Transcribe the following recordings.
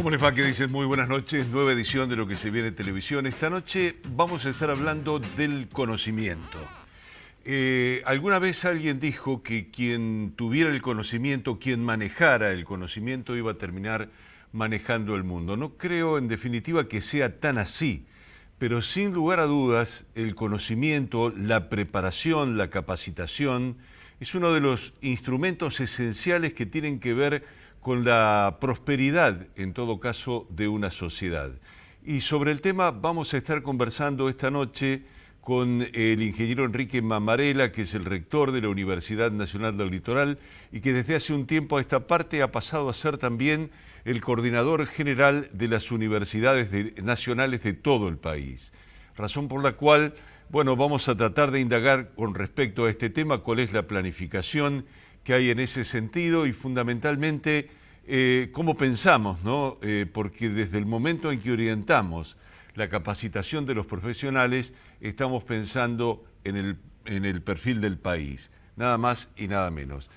¿Cómo les va? ¿Qué dicen? Muy buenas noches. Nueva edición de Lo que se viene en televisión. Esta noche vamos a estar hablando del conocimiento. Alguna vez alguien dijo que quien tuviera el conocimiento, quien manejara el conocimiento, iba a terminar manejando el mundo. No creo, en definitiva, que sea tan así, pero sin lugar a dudas, el conocimiento, la preparación, la capacitación, es uno de los instrumentos esenciales que tienen que ver con la prosperidad, en todo caso, de una sociedad. Y sobre el tema vamos a estar conversando esta noche con el ingeniero Enrique Mamarela, que es el rector de la Universidad Nacional del Litoral y que desde hace un tiempo a esta parte ha pasado a ser también el coordinador general de las universidades nacionales de todo el país. Razón por la cual, bueno, vamos a tratar de indagar con respecto a este tema, cuál es la planificación que hay en ese sentido y fundamentalmente cómo pensamos, ¿no? Porque desde el momento en que orientamos la capacitación de los profesionales, estamos pensando en el perfil del país, nada más y nada menos.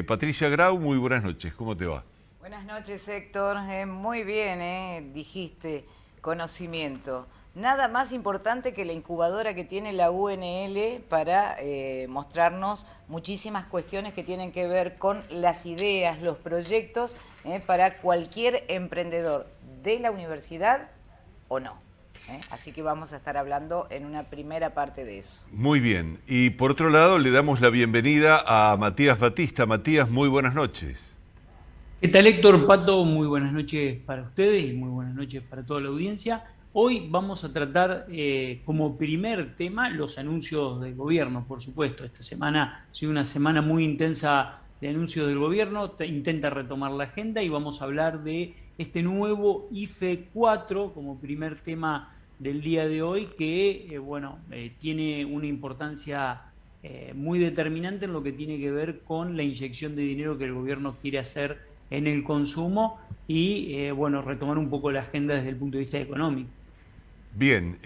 Patricia Grau, muy buenas noches, ¿cómo te va? Buenas noches, Héctor. Muy bien, dijiste conocimiento. Nada más importante que la incubadora que tiene la UNL para mostrarnos muchísimas cuestiones que tienen que ver con las ideas, los proyectos para cualquier emprendedor de la universidad o no. Así que vamos a estar hablando en una primera parte de eso. Muy bien. Y por otro lado, le damos la bienvenida a Matías Batista. Matías, muy buenas noches. ¿Qué tal, Héctor? Pato, muy buenas noches para ustedes y muy buenas noches para toda la audiencia. Hoy vamos a tratar como primer tema los anuncios del gobierno, por supuesto. Esta semana ha sido una semana muy intensa de anuncios del gobierno, intenta retomar la agenda y vamos a hablar de este nuevo IFE 4 como primer tema del día de hoy que tiene una importancia muy determinante en lo que tiene que ver con la inyección de dinero que el gobierno quiere hacer en el consumo y retomar un poco la agenda desde el punto de vista económico. Bien,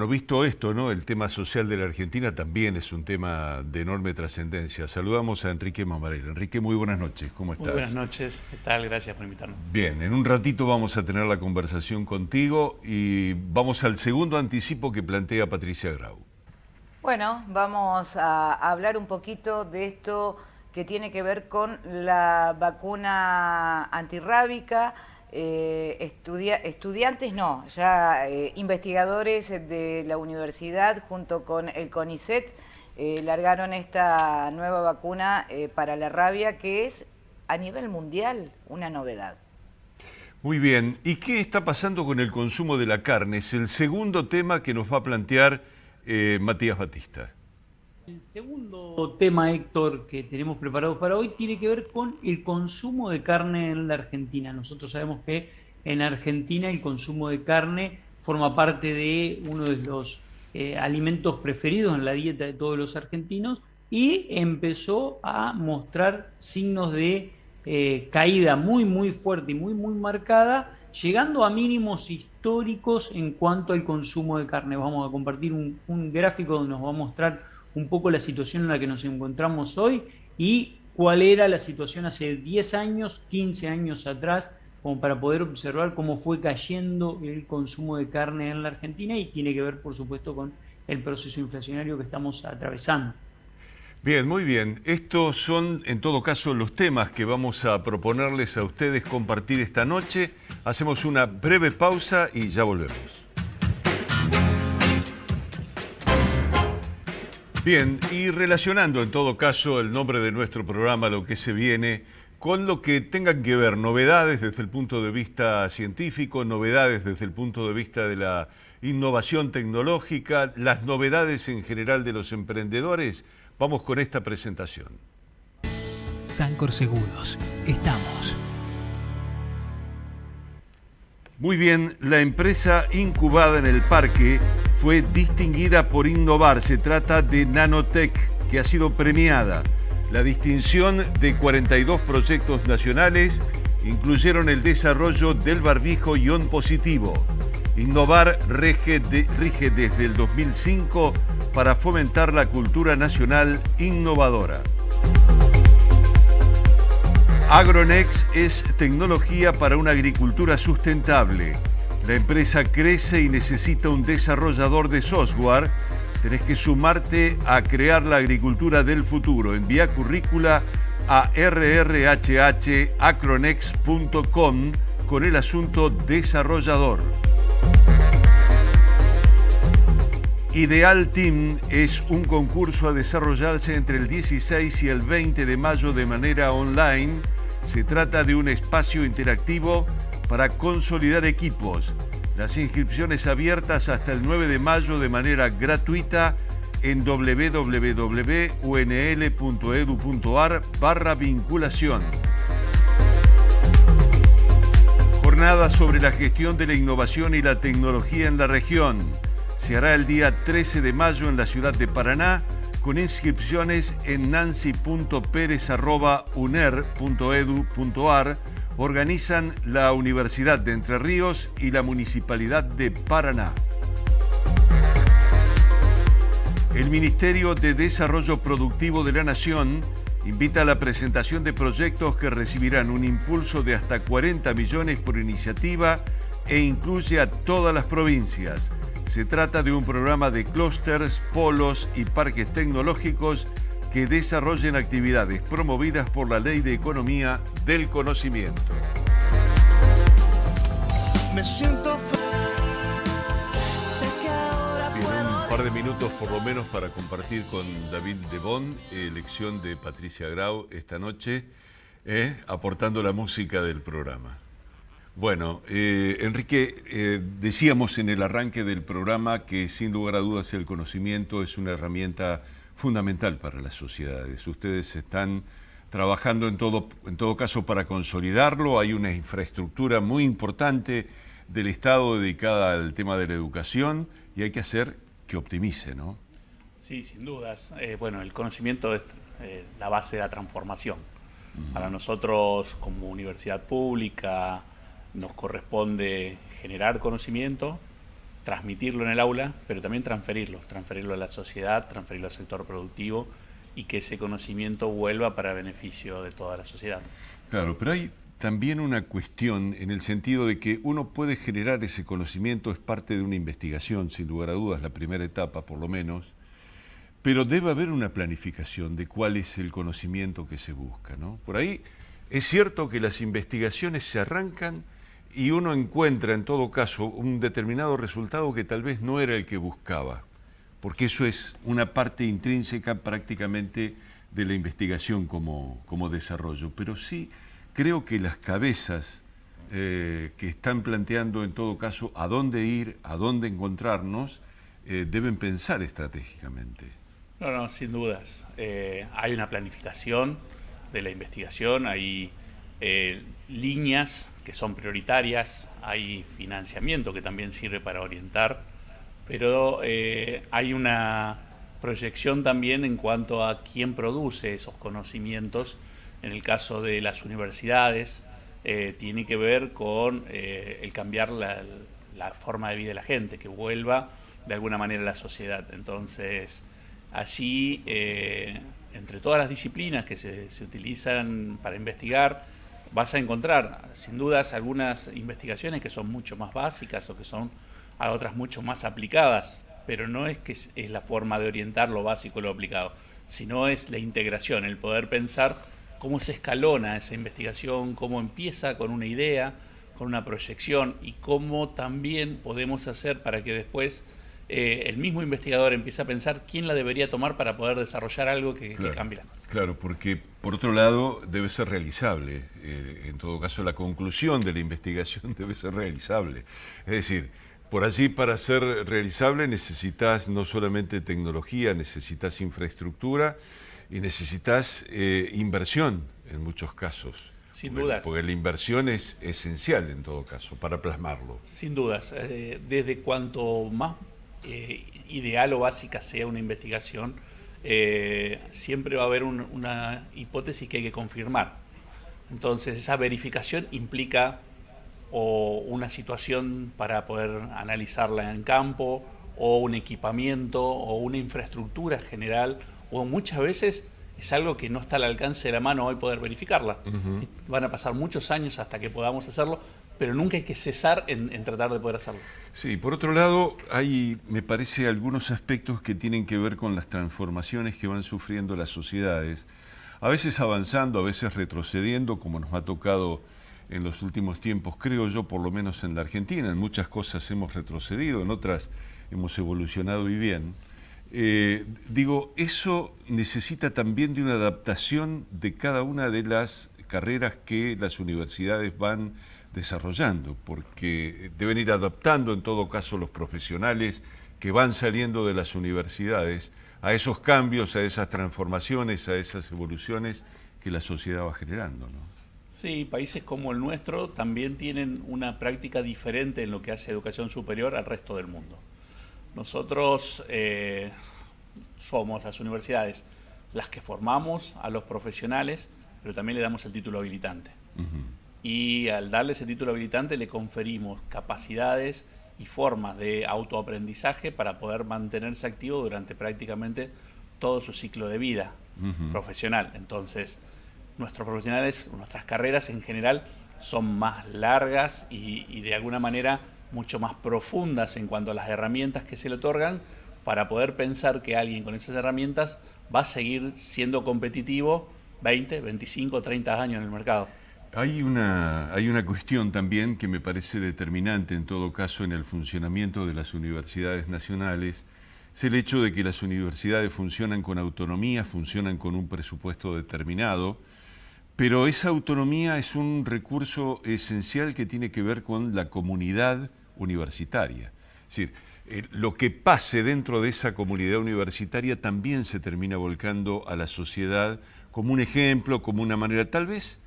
visto esto, ¿no? El tema social de la Argentina también es un tema de enorme trascendencia. Saludamos a Enrique Mamarela. Enrique, muy buenas noches, ¿cómo estás? Muy buenas noches, ¿qué tal? Gracias por invitarnos. Bien, en un ratito vamos a tener la conversación contigo y vamos al segundo anticipo que plantea Patricia Grau. Bueno, vamos a hablar un poquito de esto que tiene que ver con la vacuna antirrábica. Investigadores de la universidad junto con el CONICET largaron esta nueva vacuna para la rabia que es a nivel mundial una novedad. Muy bien, ¿y qué está pasando con el consumo de la carne? Es el segundo tema que nos va a plantear Matías Batista. El segundo tema, Héctor, que tenemos preparado para hoy tiene que ver con el consumo de carne en la Argentina. Nosotros sabemos que en Argentina el consumo de carne forma parte de uno de los alimentos preferidos en la dieta de todos los argentinos y empezó a mostrar signos de caída muy, muy fuerte y muy, muy marcada, llegando a mínimos históricos en cuanto al consumo de carne. Vamos a compartir un gráfico donde nos va a mostrar un poco la situación en la que nos encontramos hoy y cuál era la situación hace 10 años, 15 años atrás, como para poder observar cómo fue cayendo el consumo de carne en la Argentina y tiene que ver, por supuesto, con el proceso inflacionario que estamos atravesando. Bien, muy bien. Estos son, en todo caso, los temas que vamos a proponerles a ustedes compartir esta noche. Hacemos una breve pausa y ya volvemos. Bien, y relacionando en todo caso el nombre de nuestro programa, Lo que se viene, con lo que tengan que ver novedades desde el punto de vista científico, novedades desde el punto de vista de la innovación tecnológica, las novedades en general de los emprendedores, vamos con esta presentación. Sancor Seguros, estamos. Muy bien, la empresa incubada en el parque fue distinguida por innovar. Se trata de Nanotech, que ha sido premiada. La distinción de 42 proyectos nacionales incluyeron el desarrollo del barbijo ion positivo. Innovar rige desde el 2005 para fomentar la cultura nacional innovadora. Agronex es tecnología para una agricultura sustentable. La empresa crece y necesita un desarrollador de software. Tenés que sumarte a crear la agricultura del futuro. Envía currícula a rrhhacronex.com con el asunto desarrollador. Ideal Team es un concurso a desarrollarse entre el 16 y el 20 de mayo de manera online. Se trata de un espacio interactivo para consolidar equipos. Las inscripciones abiertas hasta el 9 de mayo de manera gratuita en www.unl.edu.ar/vinculación. Jornada sobre la gestión de la innovación y la tecnología en la región. Se hará el día 13 de mayo en la ciudad de Paraná, con inscripciones en nancy.perez@uner.edu.ar. Organizan la Universidad de Entre Ríos y la Municipalidad de Paraná. El Ministerio de Desarrollo Productivo de la Nación invita a la presentación de proyectos que recibirán un impulso de hasta 40 millones por iniciativa e incluye a todas las provincias. Se trata de un programa de clústeres, polos y parques tecnológicos que desarrollen actividades promovidas por la Ley de Economía del Conocimiento. Me siento Bien, un par de minutos por lo menos para compartir con David Debón, elección de Patricia Grau esta noche, aportando la música del programa. Bueno, Enrique, decíamos en el arranque del programa que sin lugar a dudas el conocimiento es una herramienta fundamental para las sociedades. Ustedes están trabajando en todo caso para consolidarlo. Hay una infraestructura muy importante del Estado dedicada al tema de la educación y hay que hacer que optimice, ¿no? Sí, sin dudas. Bueno, el conocimiento es la base de la transformación. Para nosotros como universidad pública nos corresponde generar conocimiento, transmitirlo en el aula, pero también transferirlo a la sociedad, transferirlo al sector productivo y que ese conocimiento vuelva para beneficio de toda la sociedad. Claro, pero hay también una cuestión en el sentido de que uno puede generar ese conocimiento, es parte de una investigación, sin lugar a dudas, la primera etapa por lo menos, pero debe haber una planificación de cuál es el conocimiento que se busca, ¿no? Por ahí es cierto que las investigaciones se arrancan y uno encuentra en todo caso un determinado resultado que tal vez no era el que buscaba, porque eso es una parte intrínseca prácticamente de la investigación como desarrollo. Pero sí creo que las cabezas que están planteando en todo caso a dónde ir, a dónde encontrarnos, deben pensar estratégicamente. No, sin dudas. Hay una planificación de la investigación, hay líneas que son prioritarias, hay financiamiento que también sirve para orientar, pero hay una proyección también en cuanto a quién produce esos conocimientos. En el caso de las universidades, tiene que ver con el cambiar la forma de vida de la gente, que vuelva de alguna manera a la sociedad. Entonces, allí, entre todas las disciplinas que se utilizan para investigar, vas a encontrar, sin dudas, algunas investigaciones que son mucho más básicas o que son a otras mucho más aplicadas, pero no es que es la forma de orientar lo básico y lo aplicado, sino es la integración, el poder pensar cómo se escalona esa investigación, cómo empieza con una idea, con una proyección y cómo también podemos hacer para que después el mismo investigador empiece a pensar quién la debería tomar para poder desarrollar algo que cambie las cosas. Claro, porque por otro lado debe ser realizable. En todo caso, la conclusión de la investigación debe ser realizable. Es decir, por allí para ser realizable necesitas no solamente tecnología, necesitas infraestructura y necesitas inversión en muchos casos. Sin dudas. Porque la inversión es esencial en todo caso para plasmarlo. Sin dudas. Desde cuanto más ideal o básica sea una investigación, siempre va a haber una hipótesis que hay que confirmar. Entonces esa verificación implica o una situación para poder analizarla en campo, o un equipamiento, o una infraestructura general, o muchas veces es algo que no está al alcance de la mano hoy poder verificarla. Van a pasar muchos años hasta que podamos hacerlo, pero nunca hay que cesar en tratar de poder hacerlo. Sí, por otro lado, hay, me parece, algunos aspectos que tienen que ver con las transformaciones que van sufriendo las sociedades, a veces avanzando, a veces retrocediendo, como nos ha tocado en los últimos tiempos, creo yo, por lo menos en la Argentina. En muchas cosas hemos retrocedido, en otras hemos evolucionado y bien. Digo, eso necesita también de una adaptación de cada una de las carreras que las universidades van desarrollando, porque deben ir adaptando en todo caso los profesionales que van saliendo de las universidades a esos cambios, a esas transformaciones, a esas evoluciones que la sociedad va generando, ¿no? Sí, países como el nuestro también tienen una práctica diferente en lo que hace educación superior al resto del mundo. Nosotros somos las universidades las que formamos a los profesionales, pero también le damos el título habilitante. Y al darle ese título habilitante le conferimos capacidades y formas de autoaprendizaje para poder mantenerse activo durante prácticamente todo su ciclo de vida profesional. Entonces, nuestros profesionales, nuestras carreras en general son más largas y de alguna manera mucho más profundas en cuanto a las herramientas que se le otorgan para poder pensar que alguien con esas herramientas va a seguir siendo competitivo 20, 25, 30 años en el mercado. Hay una cuestión también que me parece determinante en todo caso en el funcionamiento de las universidades nacionales, es el hecho de que las universidades funcionan con autonomía, funcionan con un presupuesto determinado, pero esa autonomía es un recurso esencial que tiene que ver con la comunidad universitaria. Es decir, lo que pase dentro de esa comunidad universitaria también se termina volcando a la sociedad como un ejemplo, como una manera, tal vez.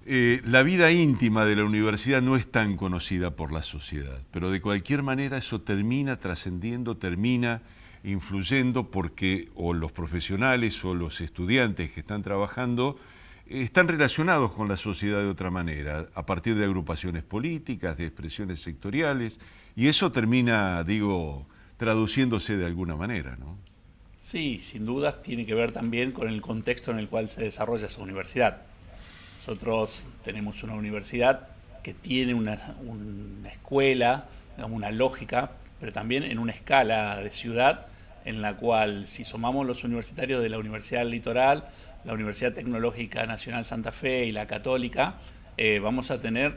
La vida íntima de la universidad no es tan conocida por la sociedad, pero de cualquier manera eso termina trascendiendo, termina influyendo porque o los profesionales o los estudiantes que están trabajando están relacionados con la sociedad de otra manera, a partir de agrupaciones políticas, de expresiones sectoriales, y eso termina, digo, traduciéndose de alguna manera, ¿no? Sí, sin dudas tiene que ver también con el contexto en el cual se desarrolla esa universidad. Nosotros tenemos una universidad que tiene una escuela, digamos, una lógica, pero también en una escala de ciudad en la cual, si sumamos los universitarios de la Universidad del Litoral, la Universidad Tecnológica Nacional Santa Fe y la Católica, vamos a tener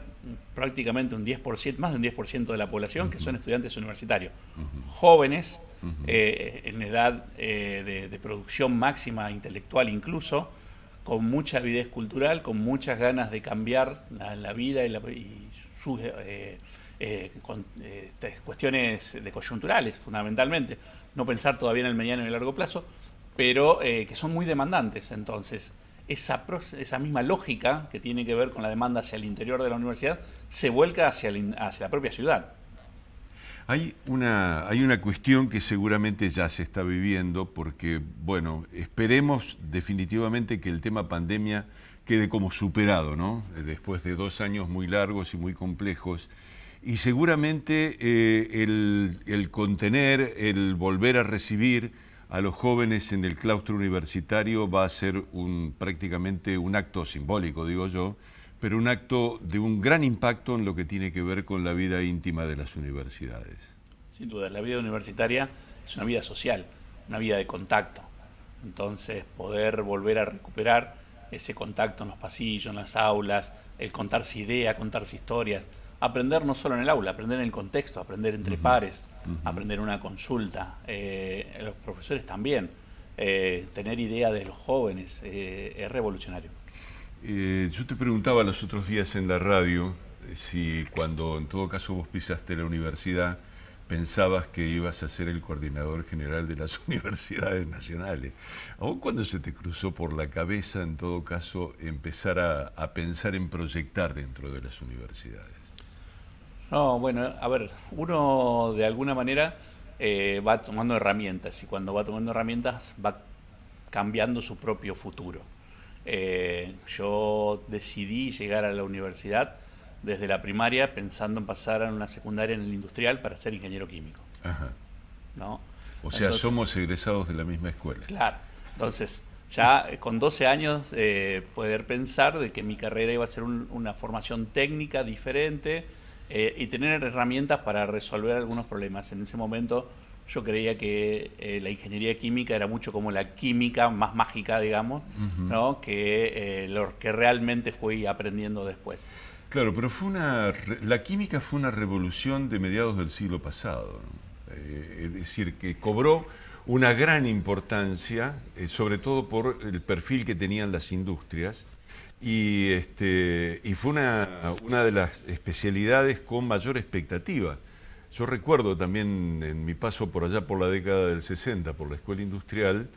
prácticamente un 10%, más de un 10% de la población que son estudiantes universitarios, jóvenes, en edad de producción máxima intelectual incluso, con mucha avidez cultural, con muchas ganas de cambiar la vida y sus cuestiones de coyunturales, fundamentalmente. No pensar todavía en el mediano y el largo plazo, pero que son muy demandantes. Entonces, esa misma lógica que tiene que ver con la demanda hacia el interior de la universidad se vuelca hacia la propia ciudad. Hay una cuestión que seguramente ya se está viviendo porque, bueno, esperemos definitivamente que el tema pandemia quede como superado, ¿no? Después de 2 años muy largos y muy complejos. Y seguramente el contener, el volver a recibir a los jóvenes en el claustro universitario va a ser prácticamente un acto simbólico, digo yo, pero un acto de un gran impacto en lo que tiene que ver con la vida íntima de las universidades. Sin duda, la vida universitaria es una vida social, una vida de contacto. Entonces, poder volver a recuperar ese contacto en los pasillos, en las aulas, el contarse ideas, contarse historias, aprender no solo en el aula, aprender en el contexto, aprender entre pares, aprender una consulta, los profesores también, tener idea de los jóvenes, es revolucionario. Yo te preguntaba los otros días en la radio si cuando en todo caso vos pisaste la universidad pensabas que ibas a ser el coordinador general de las universidades nacionales. ¿A vos cuándo se te cruzó por la cabeza en todo caso empezar a pensar en proyectar dentro de las universidades? No, bueno, a ver, uno de alguna manera va tomando herramientas y cuando va tomando herramientas va cambiando su propio futuro. Yo decidí llegar a la universidad desde la primaria pensando en pasar a una secundaria en el industrial para ser ingeniero químico. Ajá. ¿No? O sea, Entonces, somos egresados de la misma escuela. claro, entonces ya con 12 años poder pensar de que mi carrera iba a ser una formación técnica diferente y tener herramientas para resolver algunos problemas. En ese momento yo creía que la ingeniería química era mucho como la química más mágica, digamos, ¿no? Que lo que realmente fui aprendiendo después. Claro, pero la química fue una revolución de mediados del siglo pasado, ¿no? Es decir, que cobró una gran importancia, sobre todo por el perfil que tenían las industrias, y fue una de las especialidades con mayor expectativa. Yo recuerdo también en mi paso por allá por la década del 60, por la escuela industrial,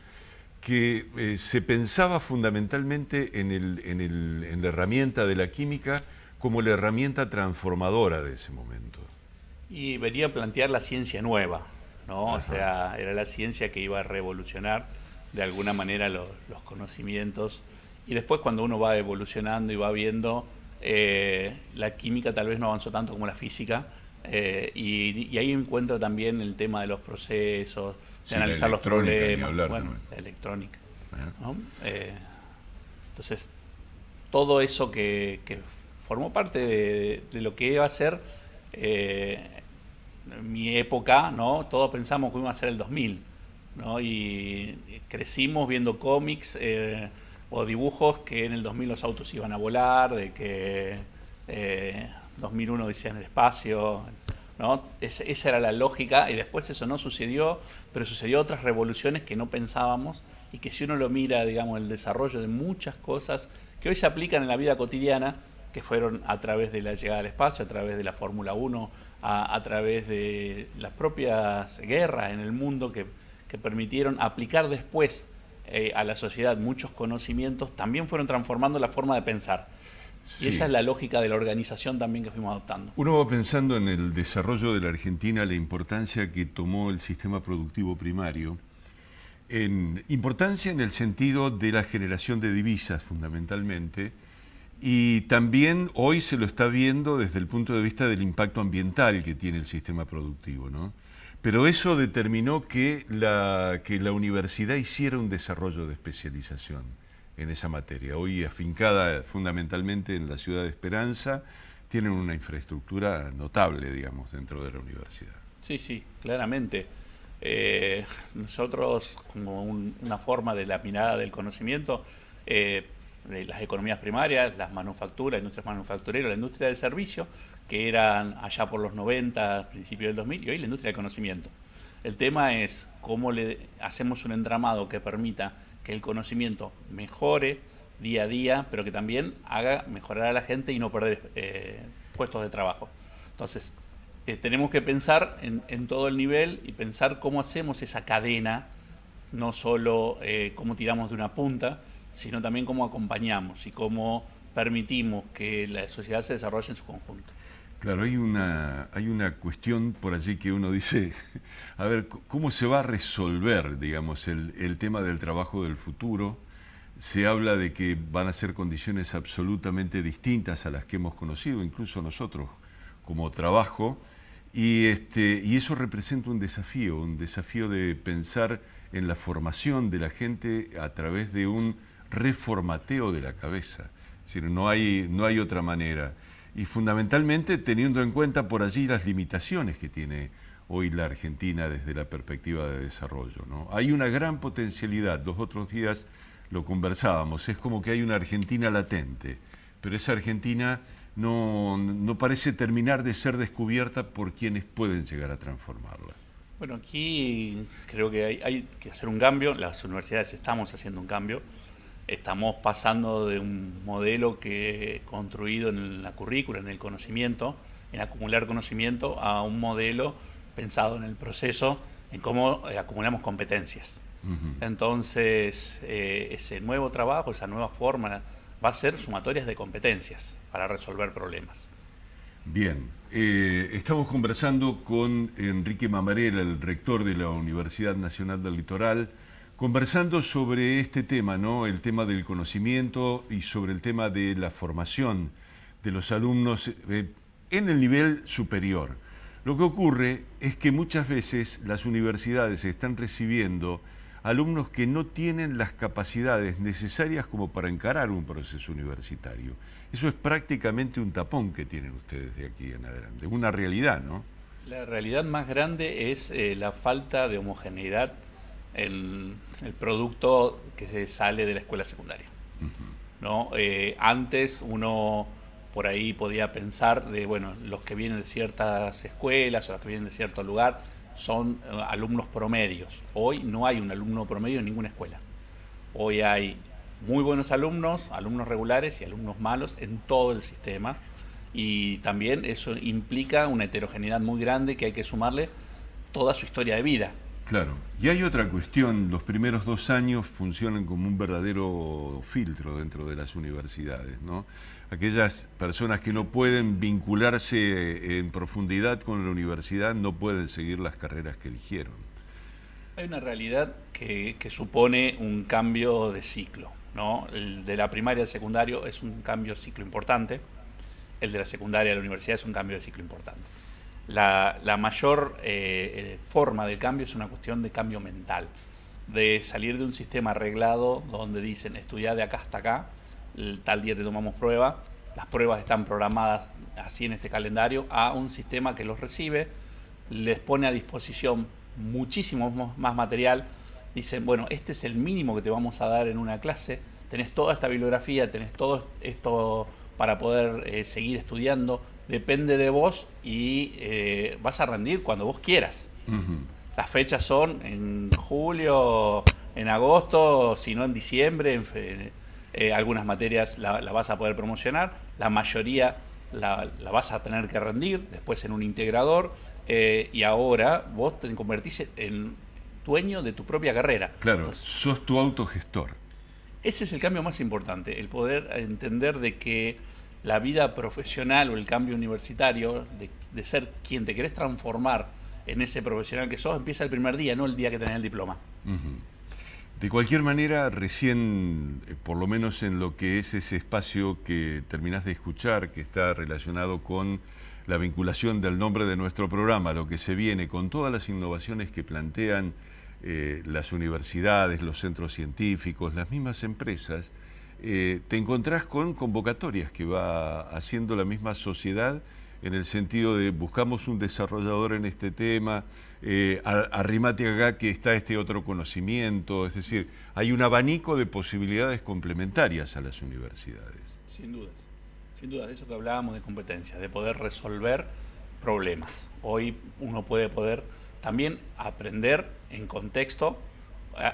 que se pensaba fundamentalmente en la herramienta de la química como la herramienta transformadora de ese momento. Y venía a plantear la ciencia nueva, ¿no? Ajá. O sea, era la ciencia que iba a revolucionar de alguna manera los conocimientos. Y después cuando uno va evolucionando y va viendo, la química tal vez no avanzó tanto como la física, y ahí encuentro también el tema de los procesos, de Sí, analizar la los electrónica, ni problemas, hablar bueno, también. la electrónica, Ajá. ¿no? Entonces, todo eso que formó parte de lo que iba a ser mi época, ¿no? Todos pensamos que iba a ser el 2000, ¿no? Y crecimos viendo cómics o dibujos que en el 2000 los autos iban a volar, de que 2001 decían el espacio, ¿no? Esa era la lógica, y después eso no sucedió, pero sucedió otras revoluciones que no pensábamos, y que si uno lo mira, digamos, el desarrollo de muchas cosas que hoy se aplican en la vida cotidiana, que fueron a través de la llegada al espacio, a través de la Fórmula 1, a través de las propias guerras en el mundo que permitieron aplicar después a la sociedad muchos conocimientos, también fueron transformando la forma de pensar. Sí. Y esa es la lógica de la organización también que fuimos adoptando. Uno va pensando en el desarrollo de la Argentina, la importancia que tomó el sistema productivo primario, en importancia en el sentido de la generación de divisas fundamentalmente, y también hoy se lo está viendo desde el punto de vista del impacto ambiental que tiene el sistema productivo, ¿no? Pero eso determinó que la universidad hiciera un desarrollo de especialización en esa materia. Hoy afincada fundamentalmente en la ciudad de Esperanza, tienen una infraestructura notable, digamos, dentro de la universidad. Sí, sí, claramente. Nosotros, como una forma de la mirada del conocimiento, de las economías primarias, las manufacturas, industrias manufactureras, la industria del servicio, que eran allá por los 90, principios del 2000, y hoy la industria del conocimiento. El tema es cómo le hacemos un entramado que permita que el conocimiento mejore día a día, pero que también haga mejorar a la gente y no perder puestos de trabajo. Entonces, tenemos que pensar en todo el nivel y pensar cómo hacemos esa cadena, no solo cómo tiramos de una punta, sino también cómo acompañamos y cómo permitimos que la sociedad se desarrolle en su conjunto. Claro, hay una cuestión por allí que uno dice, a ver, ¿cómo se va a resolver, digamos, el tema del trabajo del futuro? Se habla de que van a ser condiciones absolutamente distintas a las que hemos conocido, incluso nosotros como trabajo, y eso representa un desafío de pensar en la formación de la gente a través de un reformateo de la cabeza. Es decir, no hay otra manera. Y fundamentalmente teniendo en cuenta por allí las limitaciones que tiene hoy la Argentina desde la perspectiva de desarrollo, ¿no? Hay una gran potencialidad, los otros días lo conversábamos, es como que hay una Argentina latente, pero esa Argentina no parece terminar de ser descubierta por quienes pueden llegar a transformarla. Bueno, aquí creo que hay que hacer un cambio, las universidades estamos haciendo un cambio. Estamos pasando de un modelo que construido en la currícula, en el conocimiento, en acumular conocimiento, a un modelo pensado en el proceso, en cómo acumulamos competencias. Entonces, ese nuevo trabajo, esa nueva forma, va a ser sumatorias de competencias para resolver problemas. Bien, estamos conversando con Enrique Mamarela, el rector de la Universidad Nacional del Litoral, conversando sobre este tema, ¿no? El tema del conocimiento y sobre el tema de la formación de los alumnos en el nivel superior. Lo que ocurre es que muchas veces las universidades están recibiendo alumnos que no tienen las capacidades necesarias como para encarar un proceso universitario. Eso es prácticamente un tapón que tienen ustedes de aquí en adelante, una realidad, ¿no? La realidad más grande es la falta de homogeneidad en el producto que se sale de la escuela secundaria. ¿No? Antes uno por ahí podía pensar de, bueno, los que vienen de ciertas escuelas o los que vienen de cierto lugar son alumnos promedios. Hoy no hay un alumno promedio en ninguna escuela. Hoy hay muy buenos alumnos, alumnos regulares y alumnos malos en todo el sistema. Y también eso implica una heterogeneidad muy grande que hay que sumarle toda su historia de vida. Claro. Y hay otra cuestión, los primeros 2 años funcionan como un verdadero filtro dentro de las universidades, ¿no? Aquellas personas que no pueden vincularse en profundidad con la universidad no pueden seguir las carreras que eligieron. Hay una realidad que supone un cambio de ciclo, ¿no? El de la primaria al secundario es un cambio de ciclo importante, el de la secundaria a la universidad es un cambio de ciclo importante. La mayor forma del cambio es una cuestión de cambio mental, de salir de un sistema arreglado donde dicen estudiar de acá hasta acá, tal día te tomamos prueba, las pruebas están programadas así en este calendario, a un sistema que los recibe, les pone a disposición muchísimo más material, dicen, bueno, este es el mínimo que te vamos a dar en una clase, tenés toda esta bibliografía, tenés todo esto para poder seguir estudiando, depende de vos y vas a rendir cuando vos quieras. Las fechas son en julio, en agosto, si no en diciembre, algunas materias la vas a poder promocionar, la mayoría la vas a tener que rendir, después en un integrador, y ahora vos te convertís en dueño de tu propia carrera. Claro, entonces, sos tu autogestor. ese es el cambio más importante, el poder entender de que la vida profesional o el cambio universitario, de ser quien te querés transformar en ese profesional que sos, empieza el primer día, no el día que tenés el diploma. De cualquier manera, recién, por lo menos en lo que es ese espacio que terminás de escuchar, que está relacionado con la vinculación del nombre de nuestro programa, lo que se viene, con todas las innovaciones que plantean las universidades, los centros científicos, las mismas empresas, te encontrás con convocatorias que va haciendo la misma sociedad en el sentido de buscamos un desarrollador en este tema, arrimate acá que está este otro conocimiento, es decir, hay un abanico de posibilidades complementarias a las universidades. Sin dudas, eso que hablábamos de competencias, de poder resolver problemas. Hoy uno puede también aprender en contexto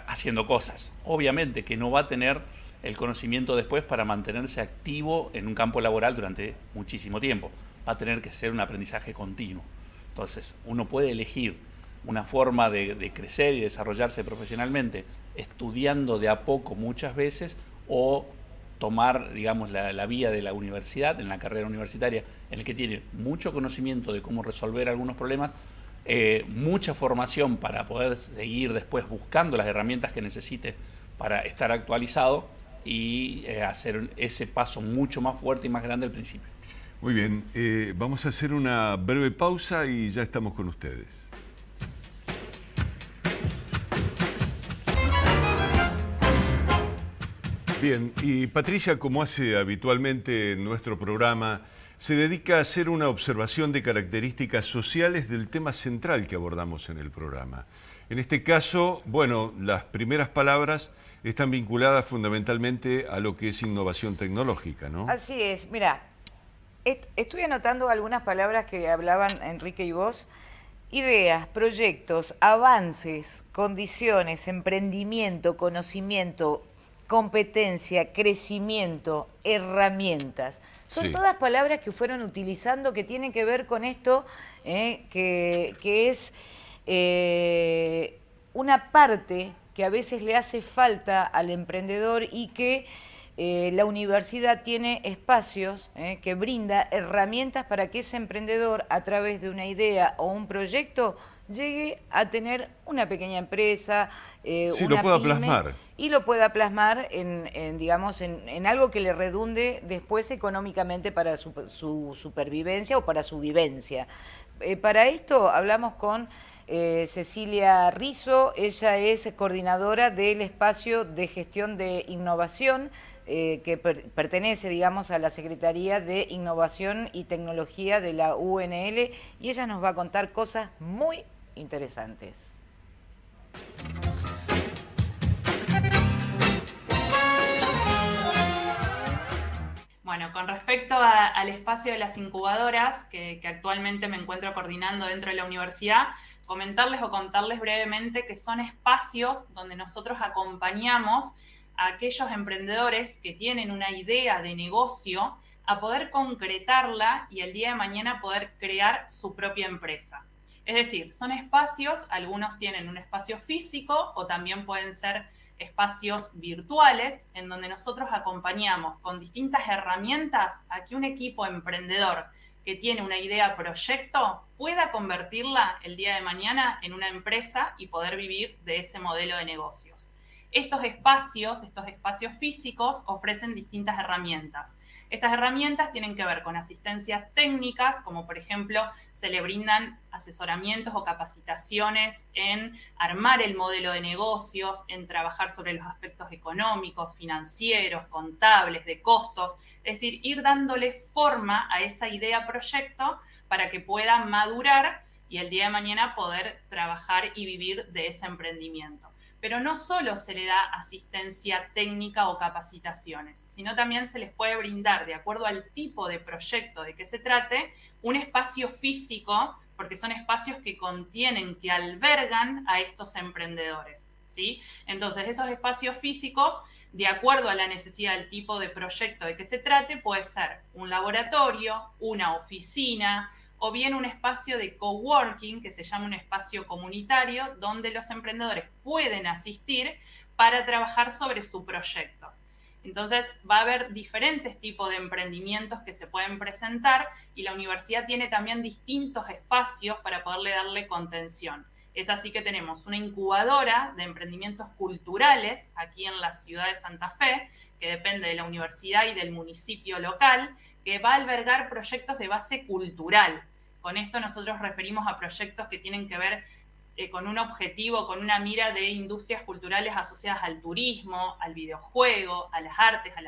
haciendo cosas. Obviamente que no va a tener el conocimiento después para mantenerse activo en un campo laboral durante muchísimo tiempo. Va a tener que ser un aprendizaje continuo. Entonces, uno puede elegir una forma de crecer y desarrollarse profesionalmente estudiando de a poco muchas veces o tomar, digamos, la vía de la universidad, en la carrera universitaria, en el que tiene mucho conocimiento de cómo resolver algunos problemas, mucha formación para poder seguir después buscando las herramientas que necesite para estar actualizado y hacer ese paso mucho más fuerte y más grande al principio. Muy bien, vamos a hacer una breve pausa y ya estamos con ustedes. Bien, y Patricia, como hace habitualmente en nuestro programa, se dedica a hacer una observación de características sociales del tema central que abordamos en el programa. En este caso, bueno, las primeras palabras están vinculadas fundamentalmente a lo que es innovación tecnológica, ¿no? Así es, mira, estoy anotando algunas palabras que hablaban Enrique y vos. Ideas, proyectos, avances, condiciones, emprendimiento, conocimiento, competencia, crecimiento, herramientas. Son Sí. todas palabras que fueron utilizando que tienen que ver con esto, que es una parte que a veces le hace falta al emprendedor y que la universidad tiene espacios que brinda herramientas para que ese emprendedor, a través de una idea o un proyecto, llegue a tener una pequeña empresa, Sí, una lo pueda pyme, plasmar. y lo pueda plasmar digamos, en algo que le redunde después económicamente para su supervivencia o para su vivencia. Para esto hablamos con Cecilia Rizzo. Ella es coordinadora del espacio de gestión de innovación que pertenece, digamos, a la Secretaría de Innovación y Tecnología de la UNL, y ella nos va a contar cosas muy interesantes. Bueno, con respecto al espacio de las incubadoras, que actualmente me encuentro coordinando dentro de la universidad, comentarles o contarles brevemente que son espacios donde nosotros acompañamos a aquellos emprendedores que tienen una idea de negocio a poder concretarla y el día de mañana poder crear su propia empresa. Es decir, son espacios, algunos tienen un espacio físico o también pueden ser espacios virtuales en donde nosotros acompañamos con distintas herramientas a que un equipo emprendedor que tiene una idea proyecto pueda convertirla el día de mañana en una empresa y poder vivir de ese modelo de negocios. Estos espacios físicos ofrecen distintas herramientas. Estas herramientas tienen que ver con asistencias técnicas, como por ejemplo se le brindan asesoramientos o capacitaciones en armar el modelo de negocios, en trabajar sobre los aspectos económicos, financieros, contables, de costos, es decir, ir dándole forma a esa idea proyecto para que pueda madurar y el día de mañana poder trabajar y vivir de ese emprendimiento. Pero no solo se le da asistencia técnica o capacitaciones, sino también se les puede brindar, de acuerdo al tipo de proyecto de que se trate, un espacio físico, porque son espacios que contienen, que albergan a estos emprendedores, ¿sí? Entonces, esos espacios físicos, de acuerdo a la necesidad del tipo de proyecto de que se trate, puede ser un laboratorio, una oficina, o bien un espacio de coworking, que se llama un espacio comunitario, donde los emprendedores pueden asistir para trabajar sobre su proyecto. Entonces va a haber diferentes tipos de emprendimientos que se pueden presentar y la universidad tiene también distintos espacios para poderle darle contención. Es así que tenemos una incubadora de emprendimientos culturales aquí en la ciudad de Santa Fe, que depende de la universidad y del municipio local, que va a albergar proyectos de base cultural. Con esto nosotros referimos a proyectos que tienen que ver con un objetivo, con una mira de industrias culturales asociadas al turismo, al videojuego, a las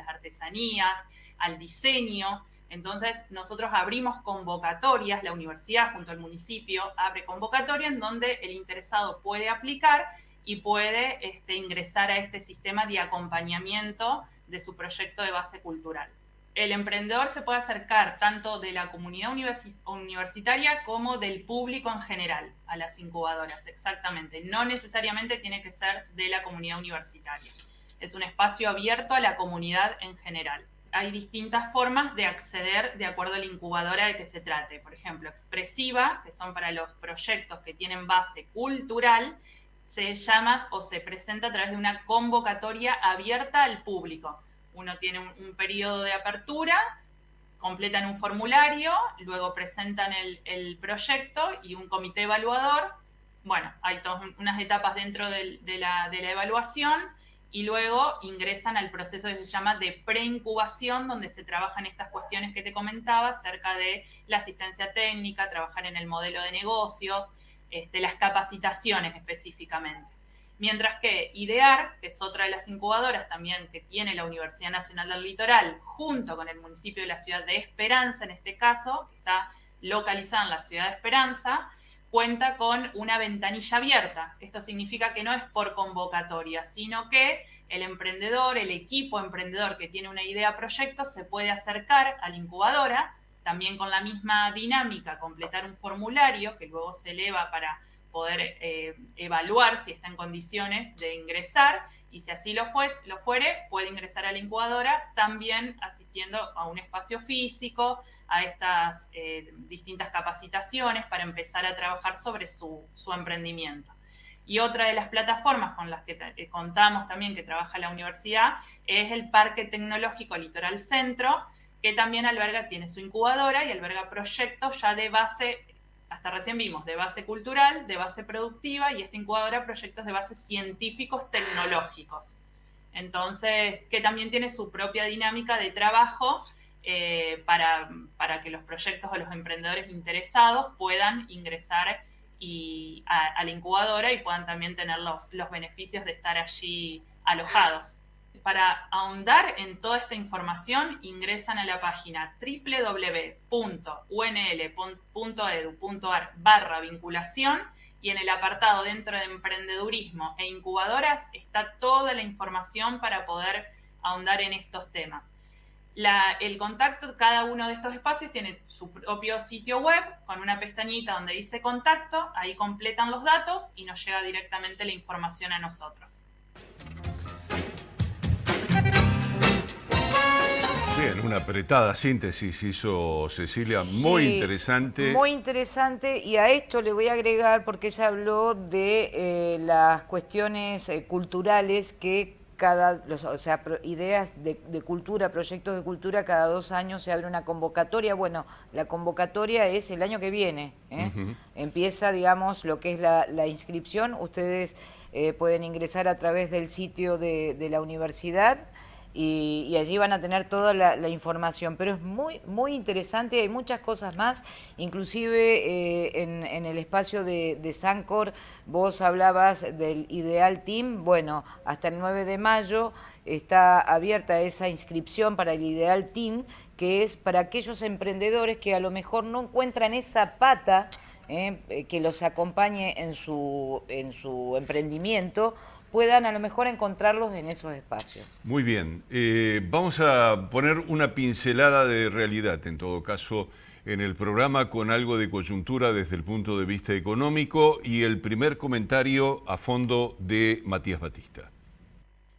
artesanías, al diseño. Entonces nosotros abrimos convocatorias, la universidad junto al municipio abre convocatorias en donde el interesado puede aplicar y puede ingresar a este sistema de acompañamiento de su proyecto de base cultural. El emprendedor se puede acercar tanto de la comunidad universitaria como del público en general a las incubadoras, exactamente. No necesariamente tiene que ser de la comunidad universitaria. Es un espacio abierto a la comunidad en general. Hay distintas formas de acceder de acuerdo a la incubadora de que se trate. Por ejemplo, expresiva, que son para los proyectos que tienen base cultural, se llama o se presenta a través de una convocatoria abierta al público. Uno tiene un periodo de apertura, completan un formulario, luego presentan el proyecto y un comité evaluador. Bueno, hay todas unas etapas dentro de la evaluación y luego ingresan al proceso que se llama de preincubación, donde se trabajan estas cuestiones que te comentaba acerca de la asistencia técnica, trabajar en el modelo de negocios, las capacitaciones específicamente. Mientras que IDEAR, que es otra de las incubadoras también que tiene la Universidad Nacional del Litoral, junto con el municipio de la ciudad de Esperanza, en este caso, que está localizada en la ciudad de Esperanza, cuenta con una ventanilla abierta. Esto significa que no es por convocatoria, sino que el emprendedor, el equipo emprendedor que tiene una idea proyecto, se puede acercar a la incubadora, también con la misma dinámica, completar un formulario que luego se eleva para poder evaluar si está en condiciones de ingresar, y si así lo fuere, puede ingresar a la incubadora, también asistiendo a un espacio físico, a estas distintas capacitaciones para empezar a trabajar sobre su emprendimiento. Y otra de las plataformas con las que contamos también, que trabaja la universidad, es el Parque Tecnológico Litoral Centro, que también tiene su incubadora y alberga proyectos ya de base hasta recién vimos de base cultural, de base productiva y esta incubadora proyectos de base científicos tecnológicos. Entonces, que también tiene su propia dinámica de trabajo para que los proyectos o los emprendedores interesados puedan ingresar a la incubadora y puedan también tener los beneficios de estar allí alojados. Para ahondar en toda esta información, ingresan a la página www.unl.edu.ar/vinculación y en el apartado dentro de emprendedurismo e incubadoras está toda la información para poder ahondar en estos temas. El contacto, cada uno de estos espacios tiene su propio sitio web con una pestañita donde dice contacto, ahí completan los datos y nos llega directamente la información a nosotros. Bien, una apretada síntesis hizo Cecilia, muy interesante. Muy interesante, y a esto le voy a agregar, porque ella habló de las cuestiones culturales que ideas de cultura, proyectos de cultura, cada 2 años se abre una convocatoria. Bueno, la convocatoria es el año que viene, Empieza, digamos, lo que es la inscripción. Ustedes pueden ingresar a través del sitio de la universidad y allí van a tener toda la información, pero es muy, muy interesante, hay muchas cosas más, inclusive en el espacio de Sancor vos hablabas del Ideal Team. Bueno, hasta el 9 de mayo está abierta esa inscripción para el Ideal Team, que es para aquellos emprendedores que a lo mejor no encuentran esa pata que los acompañe en su emprendimiento, puedan a lo mejor encontrarlos en esos espacios. Muy bien. Vamos a poner una pincelada de realidad, en todo caso, en el programa, con algo de coyuntura desde el punto de vista económico, y el primer comentario a fondo de Matías Batista.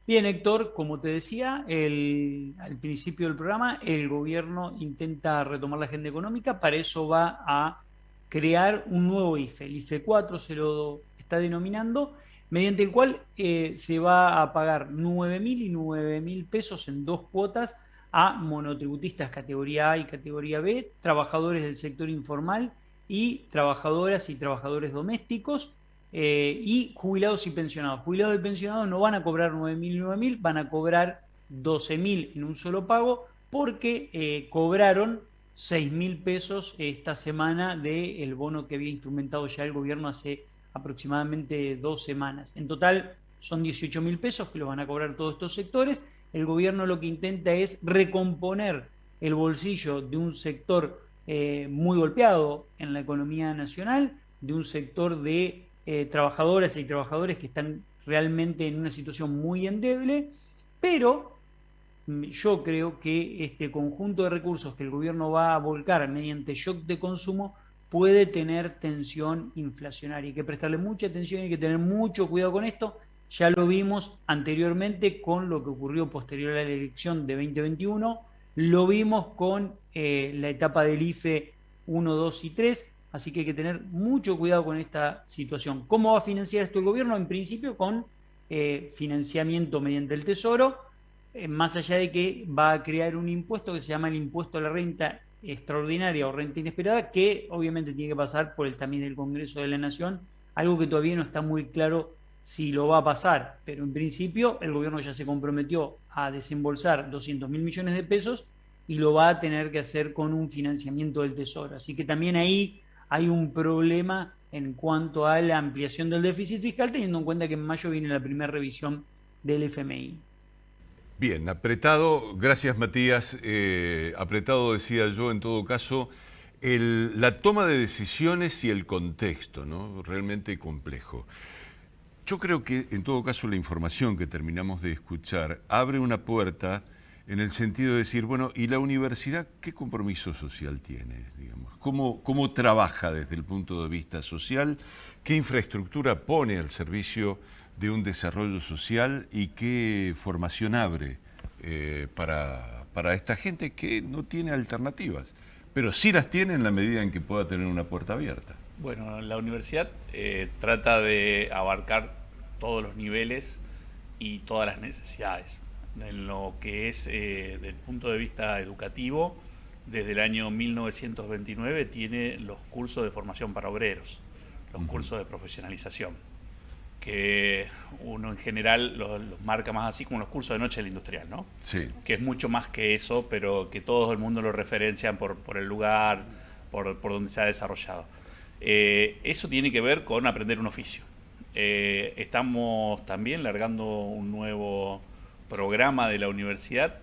Bien, Héctor, como te decía al principio del programa, el gobierno intenta retomar la agenda económica. Para eso va a crear un nuevo IFE. El IFE 4 se lo está denominando, mediante el cual se va a pagar 9.000 y 9.000 pesos en 2 cuotas a monotributistas categoría A y categoría B, trabajadores del sector informal y trabajadoras y trabajadores domésticos, y jubilados y pensionados. Jubilados y pensionados no van a cobrar 9.000 y 9.000, van a cobrar 12.000 en un solo pago, porque cobraron 6.000 pesos esta semana del bono que había instrumentado ya el gobierno hace aproximadamente 2 semanas. En total son 18.000 pesos que los van a cobrar todos estos sectores. El gobierno lo que intenta es recomponer el bolsillo de un sector muy golpeado en la economía nacional, de un sector de trabajadoras y trabajadores que están realmente en una situación muy endeble, pero yo creo que este conjunto de recursos que el gobierno va a volcar mediante shock de consumo puede tener tensión inflacionaria. Hay que prestarle mucha atención y hay que tener mucho cuidado con esto. Ya lo vimos anteriormente con lo que ocurrió posterior a la elección de 2021, lo vimos con la etapa del IFE 1, 2 y 3, así que hay que tener mucho cuidado con esta situación. ¿Cómo va a financiar esto el gobierno? En principio con financiamiento mediante el Tesoro, más allá de que va a crear un impuesto que se llama el impuesto a la renta extraordinaria o renta inesperada, que obviamente tiene que pasar por el tamiz del Congreso de la Nación, algo que todavía no está muy claro si lo va a pasar, pero en principio el gobierno ya se comprometió a desembolsar 200.000 millones de pesos y lo va a tener que hacer con un financiamiento del Tesoro. Así que también ahí hay un problema en cuanto a la ampliación del déficit fiscal, teniendo en cuenta que en mayo viene la primera revisión del FMI. Bien, apretado, gracias Matías, apretado decía yo, en todo caso, la toma de decisiones y el contexto, ¿no? Realmente complejo. Yo creo que en todo caso la información que terminamos de escuchar abre una puerta en el sentido de decir, bueno, ¿y la universidad qué compromiso social tiene? Digamos? ¿Cómo trabaja desde el punto de vista social? ¿Qué infraestructura pone al servicio de un desarrollo social y qué formación abre para esta gente que no tiene alternativas, pero sí las tiene en la medida en que pueda tener una puerta abierta? Bueno, la universidad trata de abarcar todos los niveles y todas las necesidades. En lo que es del punto de vista educativo, desde el año 1929 tiene los cursos de formación para obreros, los cursos de profesionalización, que uno en general los marca más así como los cursos de noche del industrial, ¿no? Sí. Que es mucho más que eso, pero que todo el mundo lo referencian por el lugar, por donde se ha desarrollado. Eso tiene que ver con aprender un oficio. Estamos también largando un nuevo programa de la universidad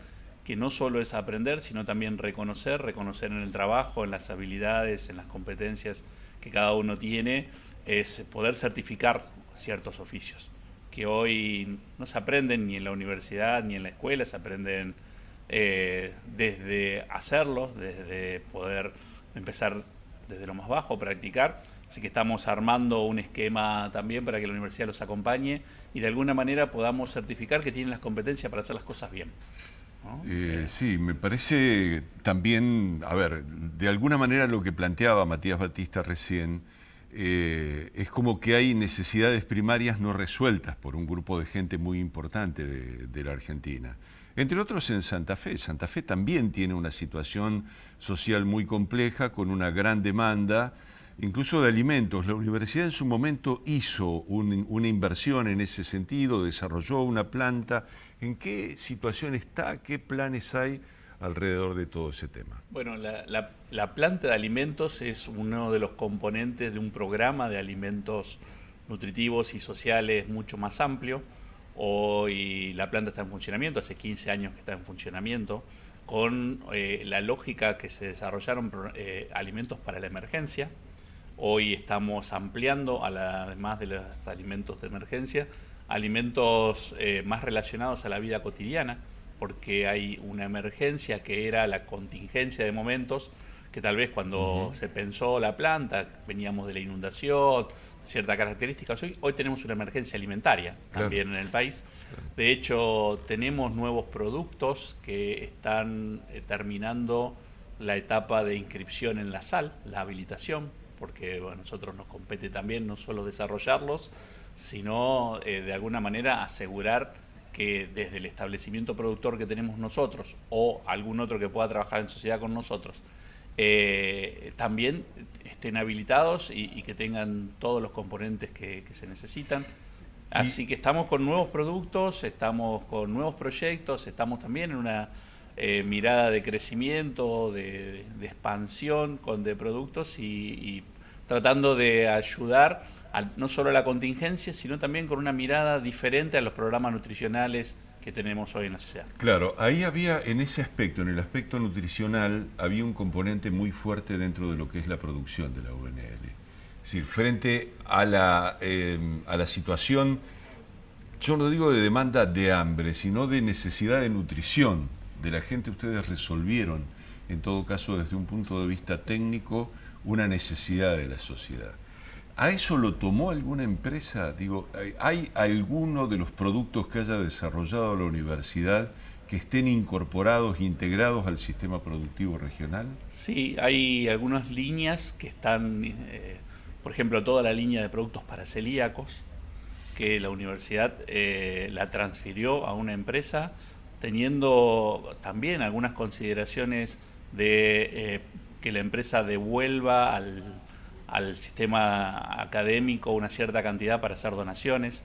que no solo es aprender, sino también reconocer en el trabajo, en las habilidades, en las competencias que cada uno tiene, es poder certificar ciertos oficios que hoy no se aprenden ni en la universidad ni en la escuela, se aprenden desde hacerlos, desde poder empezar desde lo más bajo, practicar. Así que estamos armando un esquema también para que la universidad los acompañe y de alguna manera podamos certificar que tienen las competencias para hacer las cosas bien, ¿no? Sí, me parece también, a ver, de alguna manera lo que planteaba Matías Batista recién, es como que hay necesidades primarias no resueltas por un grupo de gente muy importante de la Argentina. Entre otros en Santa Fe. Santa Fe también tiene una situación social muy compleja, con una gran demanda, incluso de alimentos. La universidad en su momento hizo una inversión en ese sentido, desarrolló una planta. ¿En qué situación está? ¿Qué planes hay alrededor de todo ese tema? Bueno, la planta de alimentos es uno de los componentes de un programa de alimentos nutritivos y sociales mucho más amplio. Hoy la planta está en funcionamiento, hace 15 años que está en funcionamiento, con la lógica que se desarrollaron alimentos para la emergencia. Hoy estamos ampliando, además de los alimentos de emergencia, alimentos más relacionados a la vida cotidiana, porque hay una emergencia que era la contingencia de momentos, que tal vez cuando se pensó la planta, veníamos de la inundación, ciertas características. Hoy tenemos una emergencia alimentaria también en el país. De hecho, tenemos nuevos productos que están terminando la etapa de inscripción en la SAL, la habilitación, porque a nosotros nos compete también no solo desarrollarlos, sino de alguna manera asegurar que desde el establecimiento productor que tenemos nosotros o algún otro que pueda trabajar en sociedad con nosotros, también estén habilitados y que tengan todos los componentes que se necesitan. Así que estamos con nuevos productos, estamos con nuevos proyectos, estamos también en una mirada de crecimiento, de expansión de productos y tratando de ayudar no solo a la contingencia, sino también con una mirada diferente a los programas nutricionales que tenemos hoy en la sociedad. Claro, ahí había, en ese aspecto, en el aspecto nutricional, había un componente muy fuerte dentro de lo que es la producción de la UNL. Es decir, frente a la situación, yo no digo de demanda de hambre, sino de necesidad de nutrición de la gente, ustedes resolvieron, en todo caso, desde un punto de vista técnico, una necesidad de la sociedad. ¿A eso lo tomó alguna empresa? Digo, ¿hay alguno de los productos que haya desarrollado la universidad que estén incorporados, integrados al sistema productivo regional? Sí, hay algunas líneas que están, por ejemplo, toda la línea de productos para celíacos, que la universidad la transfirió a una empresa, teniendo también algunas consideraciones de que la empresa devuelva al sistema académico una cierta cantidad para hacer donaciones,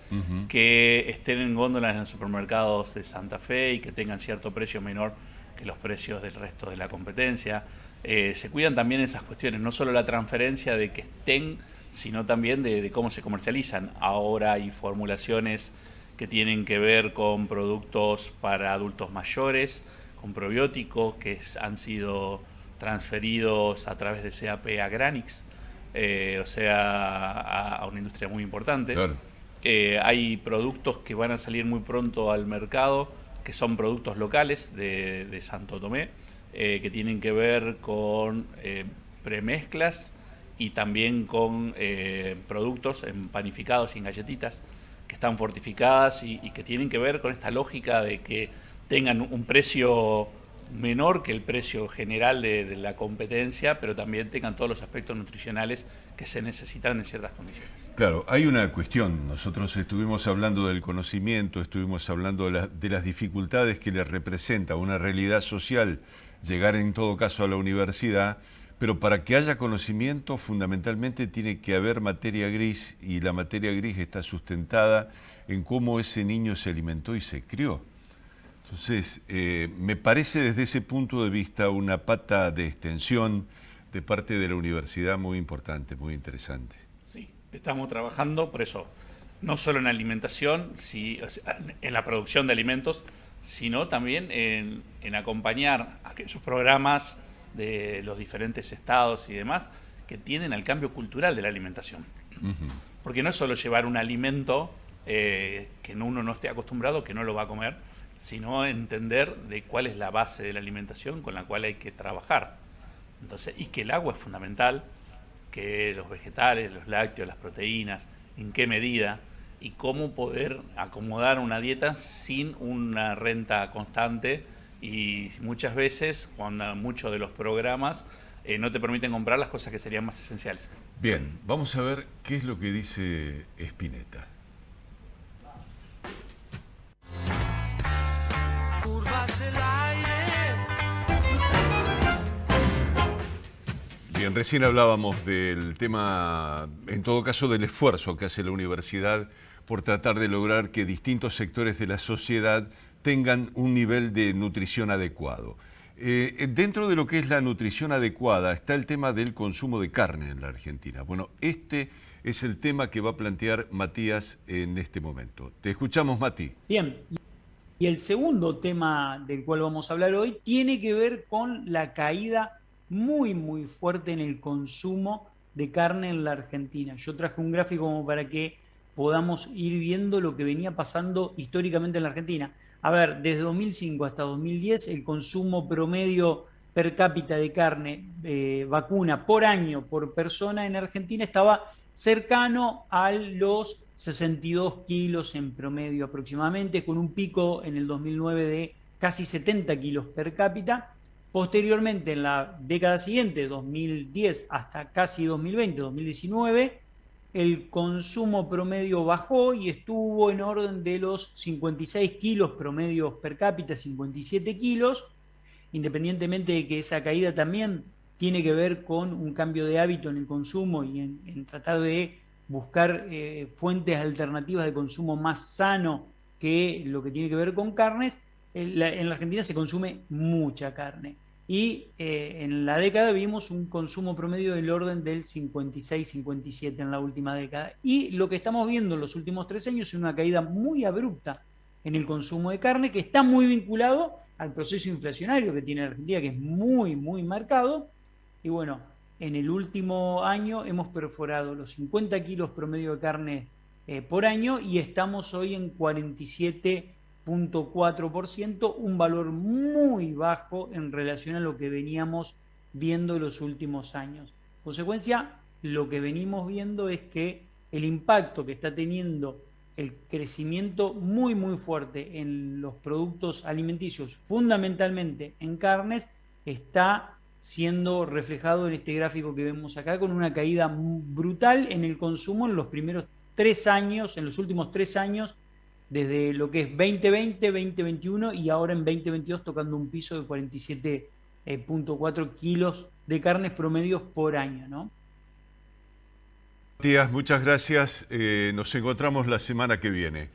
que estén en góndolas en los supermercados de Santa Fe y que tengan cierto precio menor que los precios del resto de la competencia. Se cuidan también esas cuestiones, no solo la transferencia de que estén, sino también de cómo se comercializan. Ahora hay formulaciones que tienen que ver con productos para adultos mayores, con probióticos que han sido transferidos a través de CAP a Granix, o sea, a una industria muy importante. Claro. Hay productos que van a salir muy pronto al mercado, que son productos locales de Santo Tomé, que tienen que ver con premezclas y también con productos panificados y en galletitas, que están fortificadas y que tienen que ver con esta lógica de que tengan un precio menor que el precio general de la competencia, pero también tengan todos los aspectos nutricionales que se necesitan en ciertas condiciones. Claro, hay una cuestión. Nosotros estuvimos hablando del conocimiento, estuvimos hablando de las dificultades que le representa una realidad social llegar en todo caso a la universidad, pero para que haya conocimiento fundamentalmente tiene que haber materia gris, y la materia gris está sustentada en cómo ese niño se alimentó y se crió. Entonces, me parece desde ese punto de vista una pata de extensión de parte de la universidad muy importante, muy interesante. Sí, estamos trabajando por eso, no solo en alimentación, o sea, en la producción de alimentos, sino también en acompañar aquellos programas de los diferentes estados y demás que tienden al cambio cultural de la alimentación. Porque no es solo llevar un alimento que uno no esté acostumbrado, que no lo va a comer, sino entender de cuál es la base de la alimentación con la cual hay que trabajar. Entonces, y que el agua es fundamental, que los vegetales, los lácteos, las proteínas, en qué medida, y cómo poder acomodar una dieta sin una renta constante. Y muchas veces, cuando muchos de los programas no te permiten comprar las cosas que serían más esenciales. Bien, vamos a ver qué es lo que dice Spinetta. Curvas del aire. Bien, recién hablábamos del tema, en todo caso, del esfuerzo que hace la universidad por tratar de lograr que distintos sectores de la sociedad tengan un nivel de nutrición adecuado. Dentro de lo que es la nutrición adecuada está el tema del consumo de carne en la Argentina. Bueno, este es el tema que va a plantear Matías en este momento. Te escuchamos, Mati. Bien, y el segundo tema del cual vamos a hablar hoy tiene que ver con la caída muy fuerte en el consumo de carne en la Argentina. Yo traje un gráfico como para que podamos ir viendo lo que venía pasando históricamente en la Argentina. A ver, desde 2005 hasta 2010 el consumo promedio per cápita de carne vacuna por año, por persona en Argentina estaba cercano a los 62 kilos en promedio aproximadamente, con un pico en el 2009 de casi 70 kilos per cápita. Posteriormente, en la década siguiente, 2010 hasta casi 2020, 2019, el consumo promedio bajó y estuvo en orden de los 56 kilos promedios per cápita, 57 kilos, independientemente de que esa caída también tiene que ver con un cambio de hábito en el consumo y en tratar de buscar fuentes alternativas de consumo más sano que lo que tiene que ver con carnes. En la Argentina se consume mucha carne. Y en la década vimos un consumo promedio del orden del 56-57 en la última década. Y lo que estamos viendo en los últimos 3 años es una caída muy abrupta en el consumo de carne, que está muy vinculado al proceso inflacionario que tiene Argentina, que es muy marcado. Y bueno, en el último año hemos perforado los 50 kilos promedio de carne por año y estamos hoy en 47,4%, un valor muy bajo en relación a lo que veníamos viendo en los últimos años. En consecuencia, lo que venimos viendo es que el impacto que está teniendo el crecimiento muy fuerte en los productos alimenticios, fundamentalmente en carnes, está siendo reflejado en este gráfico que vemos acá, con una caída brutal en el consumo en los primeros 3 años, en los últimos 3 años, desde lo que es 2020, 2021 y ahora en 2022 tocando un piso de 47,4 kilos de carnes promedios por año, ¿no? Matías, muchas gracias. Nos encontramos la semana que viene.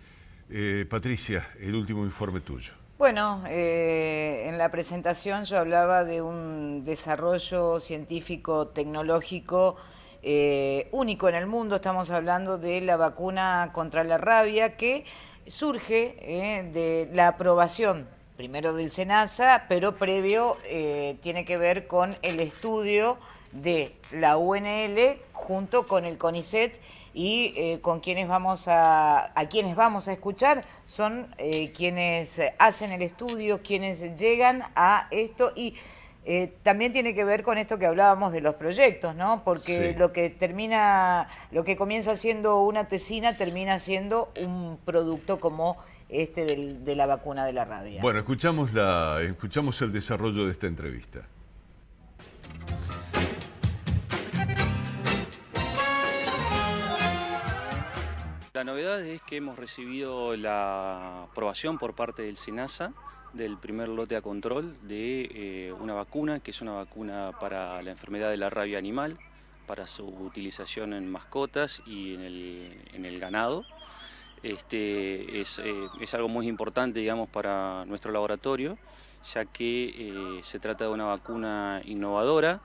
Patricia, el último informe tuyo. Bueno, en la presentación yo hablaba de un desarrollo científico, tecnológico único en el mundo. Estamos hablando de la vacuna contra la rabia que surge de la aprobación, primero del SENASA, pero previo tiene que ver con el estudio de la UNL junto con el CONICET y con quienes a quienes vamos a escuchar son quienes hacen el estudio, quienes llegan a esto y también tiene que ver con esto que hablábamos de los proyectos, ¿no? Porque sí, lo que comienza siendo una tesina termina siendo un producto como este de la vacuna de la rabia. Bueno, escuchamos el desarrollo de esta entrevista. La novedad es que hemos recibido la aprobación por parte del SENASA del primer lote a control de una vacuna, que es una vacuna para la enfermedad de la rabia animal, para su utilización en mascotas y en el ganado. Es algo muy importante, digamos, para nuestro laboratorio, ya que se trata de una vacuna innovadora,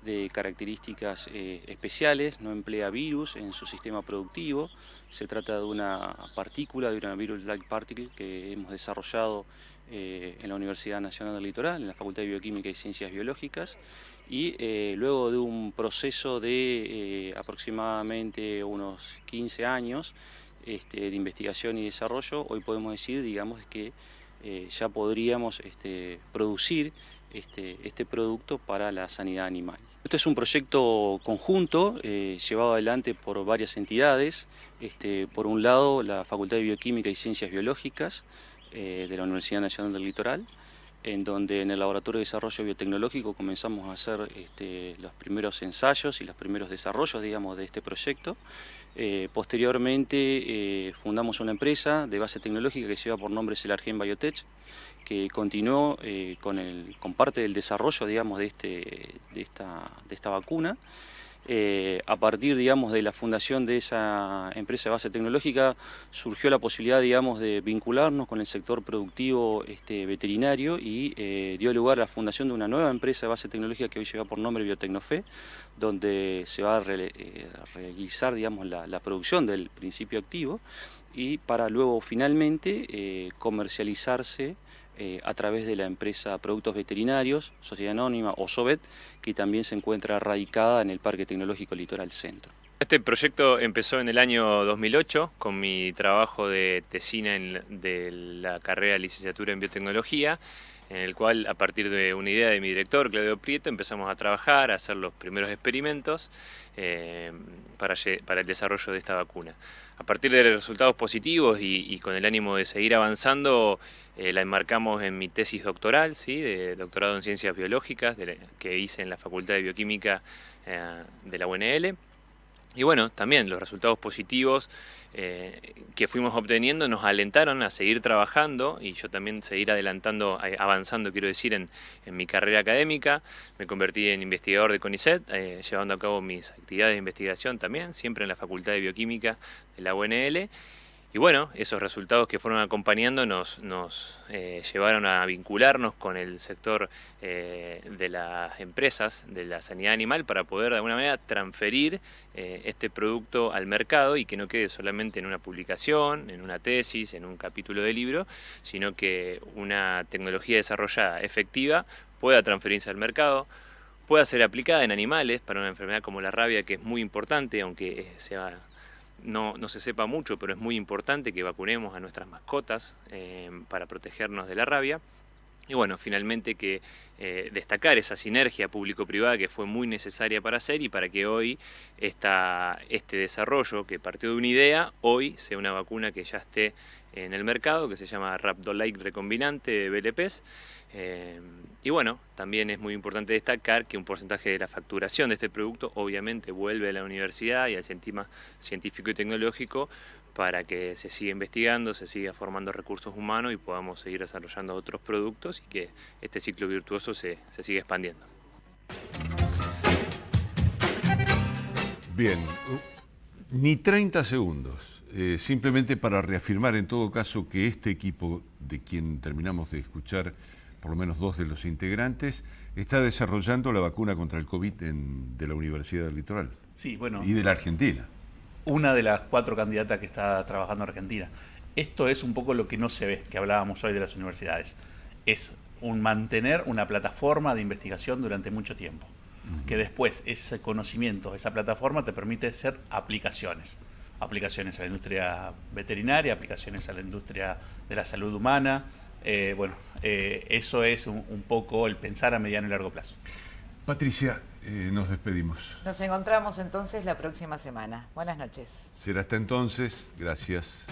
de características especiales, no emplea virus en su sistema productivo. Se trata de una partícula, de una virus-like particle que hemos desarrollado en la Universidad Nacional del Litoral, en la Facultad de Bioquímica y Ciencias Biológicas, y luego de un proceso de aproximadamente unos 15 años de investigación y desarrollo, hoy podemos decir, digamos, que ya podríamos producir este producto para la sanidad animal. Este es un proyecto conjunto llevado adelante por varias entidades. Por un lado, la Facultad de Bioquímica y Ciencias Biológicas de la Universidad Nacional del Litoral, en donde en el Laboratorio de Desarrollo Biotecnológico comenzamos a hacer los primeros ensayos y los primeros desarrollos, digamos, de este proyecto. Posteriormente fundamos una empresa de base tecnológica que lleva por nombre Celargen Biotech, que continuó con parte del desarrollo, digamos, de esta vacuna. A partir, digamos, de la fundación de esa empresa de base tecnológica surgió la posibilidad, digamos, de vincularnos con el sector productivo veterinario y dio lugar a la fundación de una nueva empresa de base tecnológica que hoy lleva por nombre Biotecnofe, donde se va a realizar, digamos, la producción del principio activo y para luego finalmente comercializarse a través de la empresa Productos Veterinarios, Sociedad Anónima o SOVET, que también se encuentra radicada en el Parque Tecnológico Litoral Centro. Este proyecto empezó en el año 2008 con mi trabajo de tesina de la carrera de licenciatura en biotecnología, en el cual, a partir de una idea de mi director, Claudio Prieto, empezamos a trabajar, a hacer los primeros experimentos para el desarrollo de esta vacuna. A partir de resultados positivos y con el ánimo de seguir avanzando, la enmarcamos en mi tesis doctoral, ¿sí?, de doctorado en Ciencias Biológicas, que hice en la Facultad de Bioquímica de la UNL. Y bueno, también los resultados positivos que fuimos obteniendo nos alentaron a seguir trabajando y yo también seguir avanzando, quiero decir, en mi carrera académica. Me convertí en investigador de CONICET, llevando a cabo mis actividades de investigación también, siempre en la Facultad de Bioquímica de la UNL. Y bueno, esos resultados que fueron acompañando nos llevaron a vincularnos con el sector de las empresas de la sanidad animal para poder de alguna manera transferir este producto al mercado y que no quede solamente en una publicación, en una tesis, en un capítulo de libro, sino que una tecnología desarrollada efectiva pueda transferirse al mercado, pueda ser aplicada en animales para una enfermedad como la rabia, que es muy importante, aunque no se sepa mucho, pero es muy importante que vacunemos a nuestras mascotas para protegernos de la rabia. Y bueno, finalmente que destacar esa sinergia público-privada que fue muy necesaria para hacer y para que hoy este desarrollo que partió de una idea, hoy sea una vacuna que ya esté en el mercado, que se llama Rhabdolite recombinante de BLPs. Y bueno, también es muy importante destacar que un porcentaje de la facturación de este producto obviamente vuelve a la universidad y al sistema científico y tecnológico para que se siga investigando, se siga formando recursos humanos y podamos seguir desarrollando otros productos y que este ciclo virtuoso se siga expandiendo. Bien, ni 30 segundos, simplemente para reafirmar en todo caso que este equipo, de quien terminamos de escuchar por lo menos 2 de los integrantes, está desarrollando la vacuna contra el COVID de la Universidad del Litoral. Sí, bueno. Y de la Argentina. Una de las 4 candidatas que está trabajando en Argentina. Esto es un poco lo que no se ve, que hablábamos hoy de las universidades. Es mantener una plataforma de investigación durante mucho tiempo. Que después ese conocimiento, esa plataforma te permite hacer aplicaciones. Aplicaciones a la industria veterinaria, aplicaciones a la industria de la salud humana. Eso es un poco el pensar a mediano y largo plazo. Patricia, nos despedimos. Nos encontramos entonces la próxima semana. Buenas noches. Será hasta entonces. Gracias.